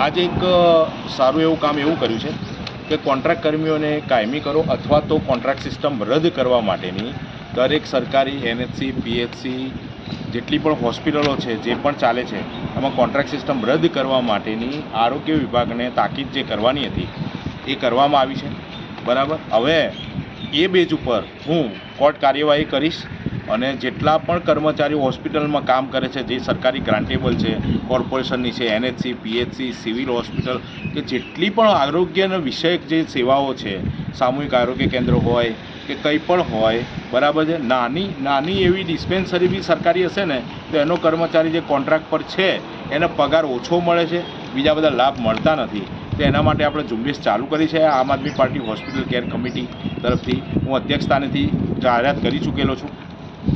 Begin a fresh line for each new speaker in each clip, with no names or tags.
આજે એક સારું એવું કામ એવું કર્યું છે કે કોન્ટ્રાક્ટ કર્મીઓને કાયમી કરો અથવા તો કોન્ટ્રાક્ટ સિસ્ટમ રદ કરવા માટેની દરેક સરકારી એનએચસી પીએચસી જેટલી પણ હોસ્પિટલો છે જે પણ ચાલે છે એમાં કોન્ટ્રાક્ટ સિસ્ટમ રદ કરવા માટેની આરોગ્ય વિભાગને તાકીદ જે કરવાની હતી એ કરવામાં આવી છે. બરાબર. હવે એ બેઝ ઉપર હું કોર્ટ કાર્યવાહી કરીશ અને જેટલા પણ કર્મચારીઓ હોસ્પિટલમાં કામ કરે છે, જે સરકારી ગ્રાન્ટેબલ છે, કોર્પોરેશનની છે, એનએચસી પીએચસી સિવિલ હોસ્પિટલ કે જેટલી પણ આરોગ્યના વિષયક જે સેવાઓ છે, સામૂહિક આરોગ્ય કેન્દ્ર હોય કે કંઈ પણ હોય, બરાબર છે, નાની એવી ડિસ્પેન્સરી બી સરકારી હશે ને તો એનો કર્મચારી જે કોન્ટ્રાક્ટ પર છે એને પગાર ઓછો મળે છે, બીજા બધા લાભ મળતા નથી. તો એના માટે આપણે ઝુંબેશ ચાલુ કરી છે. આમ આદમી પાર્ટી હોસ્પિટલ કેર કમિટી તરફથી હું અધ્યક્ષ સ્થાનેથી જાહેરાત કરી ચૂકેલો છું.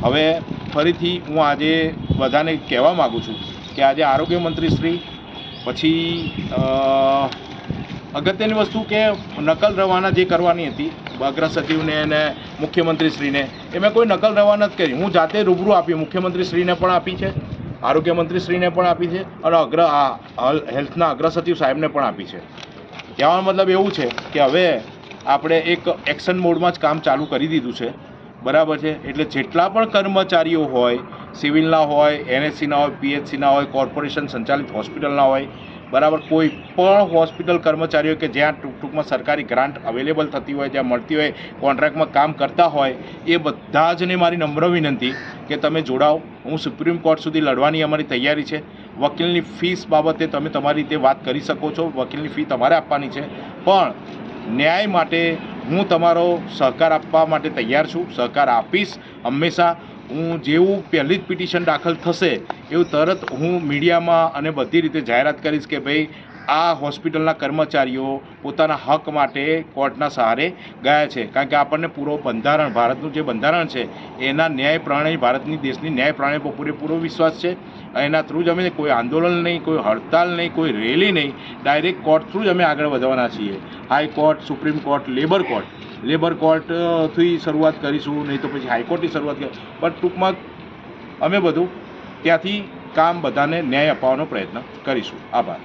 હવે ફરીથી હું આજે બધાને કહેવા માગું છું કે આજે આરોગ્ય મંત્રીશ્રી, પછી અગત્યની વસ્તુ કે નકલ રવાના જે કરવાની હતી અગ્ર સચિવને અને મુખ્યમંત્રીશ્રીને, એ મેં કોઈ નકલ રવાના જ કરી. હું જાતે રૂબરૂ આપી, મુખ્યમંત્રીશ્રીને પણ આપી છે, આરોગ્ય મંત્રીશ્રીને પણ આપી છે અને હેલ્થના અગ્ર સચિવ સાહેબને પણ આપી છે. કહેવાનો મતલબ એવું છે કે હવે આપણે એક એક્શન મોડમાં જ કામ ચાલુ કરી દીધું છે. બરાબર છે. એટલે જેટલા પણ કર્મચારીઓ હોય, સિવિલના હોય, એનએચસીના હોય, પીએચસીના હોય, કોર્પોરેશન સંચાલિત હોસ્પિટલના હોય, બરાબર, કોઈ પણ હોસ્પિટલ કર્મચારીઓ કે જ્યાં ટૂંકમાં સરકારી ગ્રાન્ટ અવેલેબલ થતી હોય, જ્યાં મળતી હોય, કોન્ટ્રાક્ટમાં કામ કરતા હોય, એ બધા જને મારી નમ્ર વિનંતી કે તમે જોડાઓ. હું સુપ્રીમ કોર્ટ સુધી લડવાની અમારી તૈયારી છે. વકીલની ફીસ બાબતે તમે તમારી રીતે વાત કરી શકો છો, વકીલની ફી તમારે આપવાની છે, પણ ન્યાય માટે હું તમારો સહકાર આપવા માટે તૈયાર છું, સહકાર આપીશ હંમેશા. હું જેવું પહેલી જ પિટિશન દાખલ થશે એવું તરત હું મીડિયામાં અને બધી રીતે જાહેરાત કરીશ કે ભાઈ આ હોસ્પિટલના કર્મચારીઓ પોતાના હક માટે કોર્ટના સહારે ગયા છે. કારણ કે આપણને પૂરો બંધારણ, ભારતનું જે બંધારણ છે એના ન્યાય પ્રણાલી, ભારતની દેશની ન્યાય પ્રણાલી પર પૂરેપૂરો વિશ્વાસ છે. એના થ્રુ જ અમે કોઈ આંદોલન નહીં, કોઈ હડતાલ નહીં, કોઈ રેલી નહીં, ડાયરેક્ટ કોર્ટ થ્રુ જ અમે આગળ વધવાના છીએ. હાઈકોર્ટ, સુપ્રીમ કોર્ટ, લેબર કોર્ટથી શરૂઆત કરીશું, નહીં તો પછી હાઈકોર્ટની શરૂઆત કરીશું. પણ ટૂંકમાં અમે બધું ત્યાંથી કામ બધાને ન્યાય અપાવવાનો પ્રયત્ન કરીશું. આભાર.